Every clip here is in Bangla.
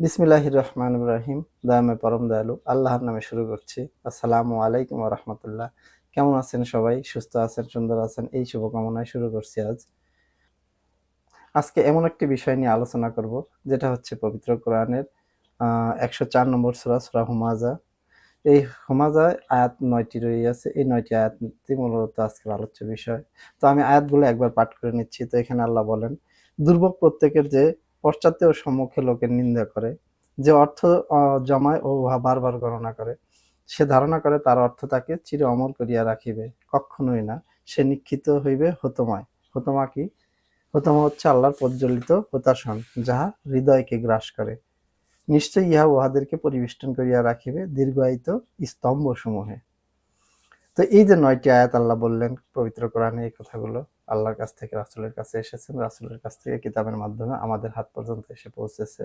বিসমিল্লাহির রহমানির রহিম। দয়াময় পরম দয়ালু আল্লাহর নামে শুরু করছি। আসসালামু আলাইকুম ওয়া রাহমাতুল্লাহ। কেমন আছেন সবাই? সুস্থ আছেন, সুন্দর আছেন, এই শুভকামনায় শুরু করছি আজ। আজকে এমন একটি বিষয় নিয়ে আলোচনা করব, যেটা হচ্ছে পবিত্র কোরআনের ১০৪ নম্বর সূরা, সূরা হুমাযা। এই হুমাযায় আয়াত ৯ টি রয়েছে। এই ৯ টি আয়াতই মূলত আজকের আলোচ্য বিষয়। তো আমি আয়াতগুলো একবার পাঠ করে নিচ্ছি। তো এখানে আল্লাহ বলেন, "দুর্ভোগ প্রত্যেকের যে পশ্চাতে ও সম্মুখে লোকের নিন্দা করে, যে অর্থ জমায় ও উহা বারবার গণনা করে, সে ধারণা করে তার অর্থ তাকে চির অমর করিয়া রাখিবে। কক্ষণই না, সে নিক্ষিপ্ত হইবে হোতমায়।" হোতমা কি? হোতমা হচ্ছে আল্লাহর প্রজ্বলিত হোতাশন, যাহা হৃদয়কে গ্রাস করে। নিশ্চয়ই ইহা উহাদেরকে পরিবেষ্টন করিয়া রাখিবে দীর্ঘায়িত স্তম্ভসমূহে। তো এই যে ৯ টি আয়াত আল্লাহ বললেন পবিত্র কোরআনে, এই কথাগুলো আল্লাহর কাছ থেকে রাসূলের কাছে এসেছেন, রাসূলের কাছ থেকে কিতাবের মাধ্যমে আমাদের হাত পর্যন্ত এসে পৌঁছেছে।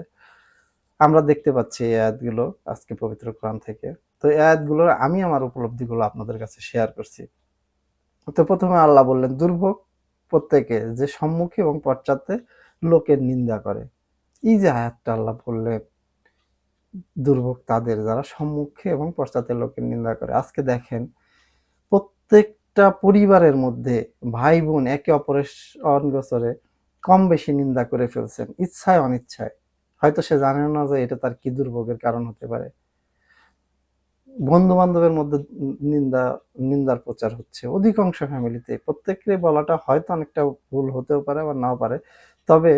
আমরা দেখতে পাচ্ছি এই আয়াতগুলো আজকে পবিত্র কোরআন থেকে। তো এই আয়াতগুলোর আমি আমার উপলব্ধিগুলো আপনাদের কাছে শেয়ার করছি। তো ১ম এ আল্লাহ বললেন, দুর্ভোগ প্রত্যেকে যে সম্মুখে এবং পশ্চাতে লোকের নিন্দা করে। এই যে আয়াতটা আল্লাহ বললেন, দুর্ভোগ তাদের যারা সম্মুখে এবং পশ্চাতে লোকের নিন্দা করে। আজকে দেখেন, প্রত্যেকটা পরিবারের মধ্যে ভাই বোন একে অপরের অনগোচরে কম বেশি নিন্দা করে ফেলছেন, ইচ্ছায় অনিচ্ছায়। হয়তো সে জানেও না যে এটা তার কি দুর্ভোগের কারণ হতে পারে। বন্ধু বান্ধবের মধ্যে নিন্দার প্রচার হচ্ছে অধিকাংশ ফ্যামিলিতে। প্রত্যেকের বলাটা হয়তো অনেকটা ভুল হতেও পারে, আবার নাও পারে। তবে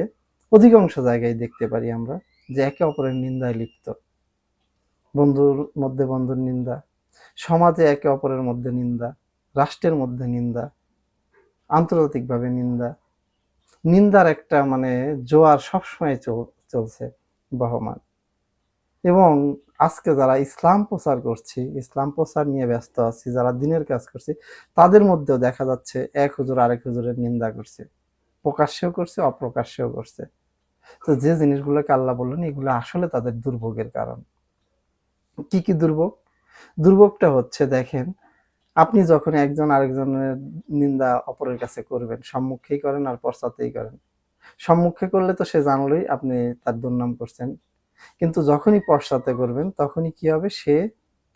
অধিকাংশ জায়গায় দেখতে পারি আমরা যে একে অপরের নিন্দায় লিপ্ত। বন্ধুর মধ্যে বন্ধুর নিন্দা, সমাজে একে অপরের মধ্যে নিন্দা, রাষ্ট্রের মধ্যে নিন্দা, আন্তর্জাতিকভাবে নিন্দা। নিন্দার একটা জোয়ার সবসময় চলছে বহমান। এবং আজকে যারা ইসলাম প্রচার করছি, ইসলাম প্রচার নিয়ে ব্যস্ত আছি, যারা দিনের কাজ করছি, তাদের মধ্যেও দেখা যাচ্ছে এক হুজুর আরেক হুজুরের নিন্দা করছে। প্রকাশ্যেও করছে, অপ্রকাশ্যেও করছে। তো যে জিনিসগুলোকে আল্লাহ বললেন, এগুলো আসলে তাদের দুর্ভোগের কারণ। কি, কি দুর্ভোগ? দুর্ভোগটা হচ্ছে, দেখেন, আপনি যখন একজন আরেকজনের নিন্দা অপরের কাছে করবেন, সম্মুখেই করেন আর পশ্চাতেই করেন। সম্মুখে করলে তো সে জানলই আপনি তার দুর্নাম করছেন। কিন্তু যখনই পশ্চাতে করবেন, তখনই কি হবে?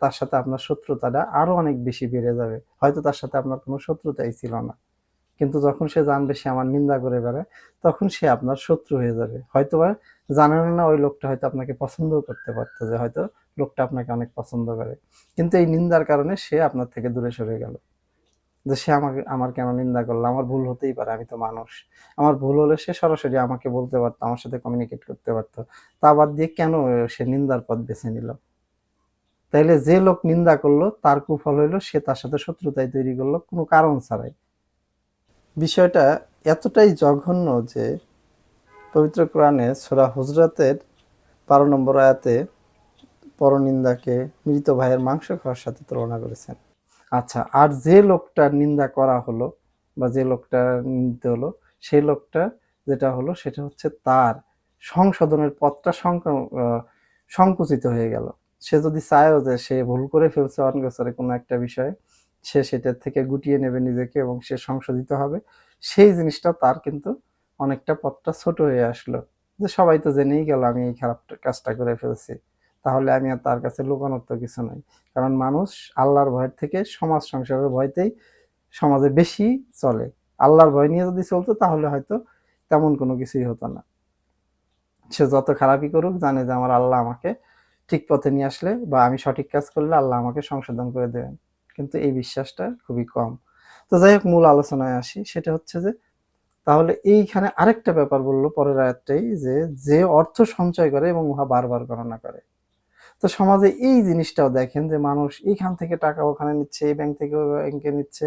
তার সাথে আপনার শত্রুতাটা আরো অনেক বেশি বেড়ে যাবে। হয়তো তার সাথে আপনার কোনো শত্রুতাই ছিল না। কিন্তু যখন সে জানবে সে আমার নিন্দা করে বেড়ায়, তখন সে আপনার শত্রু হয়ে যাবে। হয়তোবা জানেনও না, ওই লোকটা হয়তো আপনাকে পছন্দও করতে পারত, যে হয়তো লোকটা আপনাকে অনেক পছন্দ করে। কিন্তু এই নিন্দার কারণে সে আপনার থেকে দূরে সরে গেল। যে সে আমার কেন নিন্দা করলো? আমার ভুল হতেই পারে, আমি তো মানুষ। আমার ভুল হলে সে সরাসরি আমাকে বলতে পারত, আমার সাথে কমিউনিকেট করতে পারত। তা বাদ দিয়ে কেন সে নিন্দার পথ বেছে নিল? তাইলে যে লোক নিন্দা করলো, তার কুফল হইল সে তার সাথে শত্রুতাই তৈরি করলো কোনো কারণ ছাড়াই। বিষয়টা এতটাই জঘন্য যে পবিত্র কোরআনে সূরা হুজরাতের ১২ নম্বর আয়াতে পরনিন্দাকে মৃত ভাইয়ের মাংস খাওয়ার সাথে তুলনা করেছেন। আচ্ছা, আর যে লোকটার নিন্দা করা হলো বা যে লোকটা নিন্দিত হলো, সেই লোকটা যেটা হলো সেটা হচ্ছে তার সংশোধনের পথটা সংকুচিত হয়ে গেল। সে যদি চায়ও যে সে ভুল করে ফেলছে অনগোচরে কোনো একটা বিষয়ে, সে সেটার থেকে গুটিয়ে নেবে নিজেকে এবং সে সংশোধিত হবে, সেই জিনিসটা তার কিন্তু অনেকটা পথটা ছোট হয়ে আসলো। যে সবাই তো জেনেই গেল আমি এই খারাপ কাজটা করে ফেলছি। তাহলে আমি আর তার কাছে লুকানোর তো কিছু নাই। কারণ মানুষ আল্লাহর ভয়ের থেকে সমাজ সংসারের ভয়তেই সমাজে বেশি চলে। আল্লাহর ভয় নিয়ে যদি চলতো তাহলে হয়তো তেমন কোনো কিছুই হতো না। সে যত খারাপই করুক জানে যে আমার আল্লাহ আমাকে ঠিক পথে নিয়ে আসলে বা আমি সঠিক কাজ করলে আল্লাহ আমাকে সংশোধন করে দেবেন। কিন্তু এই বিশ্বাসটা খুবই কম। তো যাই হোক, মূল আলোচনায় আসি। সেটা হচ্ছে যে, তাহলে এইখানে আরেকটা ব্যাপার বলল পরের আয়াতটাই, যে, যে অর্থ সঞ্চয় করে এবং উহা বারবার গণনা করে। তো সমাজে এই জিনিসটাও দেখেন যে মানুষ এইখান থেকে টাকা ওখানে নিচ্ছে, এই ব্যাংক থেকে ওই ব্যাংকে নিচ্ছে,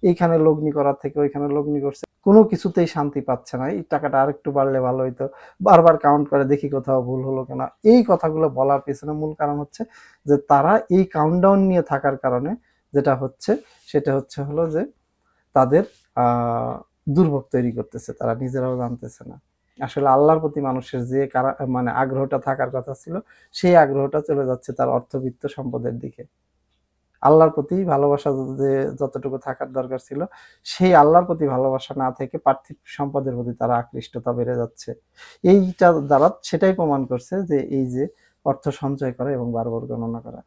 এইখানে লগ্নি করার থেকে ওইখানে লগ্নি করছে। কোনো কিছুতেই শান্তি পাচ্ছে না। এই টাকাটা আরেকটু বাড়লে ভালো হইতো। বারবার কাউন্ট করে দেখি কোথাও ভুল হলো কিনা। এই কথাগুলো বলার পেছনে মূল কারণ হচ্ছে যে তারা এই কাউন্টডাউন নিয়ে থাকার কারণে যেটা হচ্ছে সেটা হলো যে তাদের আ দুর্ভোগ তৈরি করতেছে। তারা নিজেরাও জানতেছে না। আসলে আল্লাহর প্রতি মানুষের যে আগ্রহটা থাকার কথা ছিল, সেই আগ্রহটা চলে যাচ্ছে তার অর্থবিত্ত সম্পদের দিকে। আল্লাহর প্রতি ভালোবাসা যে যতটুকু থাকার দরকার ছিল, সেই আল্লাহর প্রতি ভালোবাসা না থেকে পার্থিব সম্পদের প্রতি তারা আকৃষ্টতা বেড়ে যাচ্ছে। এইটা দ্বারা সেটাই প্রমাণ করছে যে এই যে অর্থ সঞ্চয় করা এবং বারবার গণনা করা।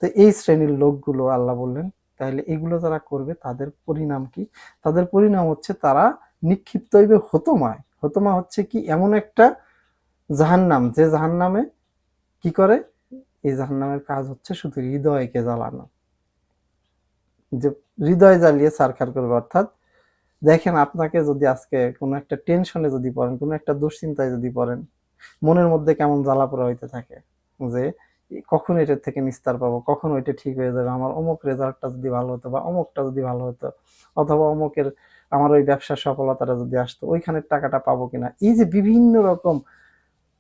তো এই শ্রেণীর লোকগুলো আল্লাহ বললেন, তাহলে এগুলো যারা করবে তাদের পরিণাম কি? তাদের পরিণাম হচ্ছে তারা নিক্ষিপ্ত হইবে হোতমায়। হোতমা হচ্ছে কি? এমন একটা জাহান্নাম, যে জাহান্নামে কি করে? এই জাহান্নামের কাজ হচ্ছে শুধু হৃদয়কে জ্বালানো, যে হৃদয় জ্বালিয়ে ছারখার করবে। অর্থাৎ দেখেন, আপনাকে যদি আজকে কোনো একটা টেনশনে যদি পড়েন, কোনো একটা দুশ্চিন্তায় যদি পড়েন, মনের মধ্যে কেমন জ্বালা পোড়া হইতে থাকে যে কখন এটার থেকে নিস্তার পাবো, কখন ওইটা ঠিক হয়ে যাবে, আমার অমুক রেজাল্টটা যদি ভালো হতো, বা অমুকটা যদি ভালো হতো, অথবা অমুকের আমার ওই ব্যবসার সফলতাটা যদি আসতো, ওইখানের টাকাটা পাবো কিনা। এই যে বিভিন্ন রকম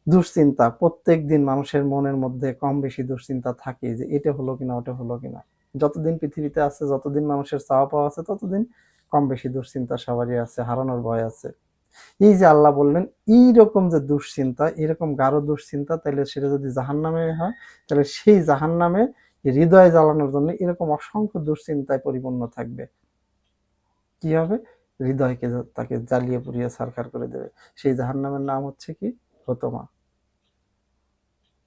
দুশ্চিন্তা, প্রত্যেক দিন মানুষের মনের মধ্যে কম বেশি দুশ্চিন্তা থাকে যে এটা হলো কিনা, ওটা হলো কিনা। যতদিন পৃথিবীতে আছে, যতদিন মানুষের চাওয়া পাওয়া আছে, ততদিন কম বেশি দুশ্চিন্তা সবারই আছে, হারানোর ভয় আছে। এই যে আল্লাহ বললেন, এইরকম যে দুশ্চিন্তা, এরকম গাঢ় দুশ্চিন্তা, তাহলে সেটা যদি জাহান্নামে হয়, তাহলে সেই জাহান্নামে হৃদয় জ্বালানোর জন্য এরকম অসংখ্য দুশ্চিন্তায় পরিপূর্ণ থাকবে। কি হবে? হৃদয়কে তাকে জ্বালিয়ে পুড়িয়ে ছারখার করে দেবে। সেই জাহান্নামের নাম হচ্ছে কি? হোতমা।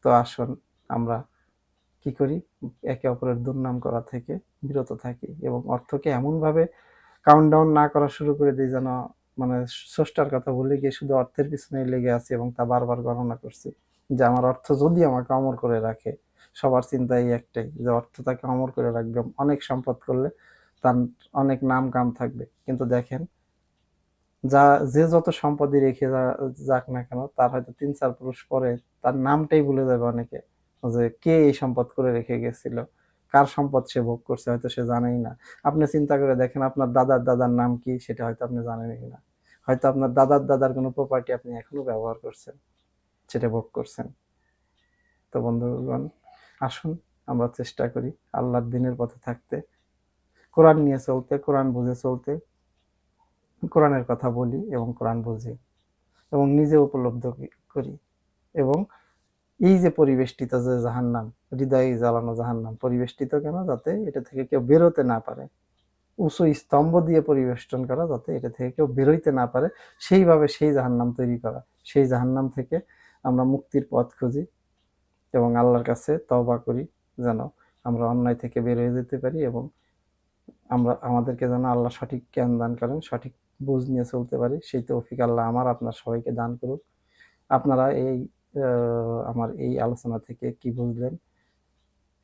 তো আসুন আমরা কি করি? একে অপরের দুর্নাম করা থেকে বিরত থাকি এবং অর্থকে এমনভাবে কাউন্টডাউন না করা শুরু করে দিই যেন মানে স্রষ্টার কথা ভুলে গিয়ে শুধু অর্থের পিছনে লেগে আছি এবং তা বারবার গণনা করছি যে আমার অর্থ যদি আমাকে অমর করে রাখে। সবার চিন্তা এই একটাই যে অর্থ তাকে অমর করে রাখবে, অনেক সম্পদ করলে তার অনেক নাম কাম থাকবে। কিন্তু দেখেন, যে যত সম্পদই রেখে যাক না কেন, তার হয়তো ৩-৪ পুরুষ পরে তার নামটাই ভুলে যাবে অনেকে, যে কে এই সম্পদ করে রেখে গেছিল, কার সম্পদ সে ভোগ করছে, হয়তো সে জানেই না। আপনি চিন্তা করে দেখেন, আপনার দাদার দাদার নাম কি সেটা হয়তো আপনি জানেনই না। হয়তো আপনার দাদার দাদার কোনো প্রপার্টি আপনি এখনো ব্যবহার করছেন, সেটা ভোগ করছেন। তো বন্ধুগণ, আসুন আমরা চেষ্টা করি আল্লাহর দ্বীনের পথে থাকতে, কোরআন নিয়ে চলতে, কোরআন বুঝে চলতে, কোরআনের কথা বলি এবং কোরআন বুঝি এবং নিজে উপলব্ধ করি। এবং এই যে পরিবেষ্টিত যে জাহান্নাম, হৃদয়ে জ্বালানো জাহান্নাম, পরিবেষ্টিত কেন? যাতে এটা থেকে কেউ বেরোতে না পারে। উঁচু স্তম্ভ দিয়ে পরিবেষ্টন করা, যাতে এটা থেকে কেউ বেরোইতে না পারে, সেইভাবে সেই জাহান্নাম তৈরি করা। সেই জাহান্নাম থেকে আমরা মুক্তির পথ খুঁজি এবং আল্লাহর কাছে তওবা করি, যেন আমরা অন্যায় থেকে বের হয়ে যেতে পারি এবং আমাদেরকে যেন আল্লাহ সঠিক জ্ঞান দান করেন, সঠিক বুঝ নিয়ে চলতে পারি। সেই তৌফিক আল্লাহ আমার আপনার সবাইকে দান করুক। আপনারা এই আমার এই আলোচনা থেকে কি বুঝলেন,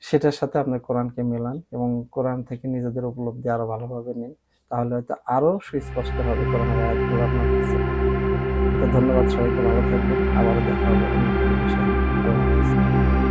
সেটার সাথে আপনার কোরআনকে মেলান এবং কোরআন থেকে নিজেদের উপলব্ধি আরো ভালোভাবে নিন। তাহলে হয়তো আরো সুস্পষ্ট হবে কোরআনের আয়াতগুলো আপনার কাছে। তো ধন্যবাদ সবাইকে, ভালো থাকবেন। আবারও দেখা হবে অন্য কোনো বিষয়ে। আল্লাহ হাফেজ।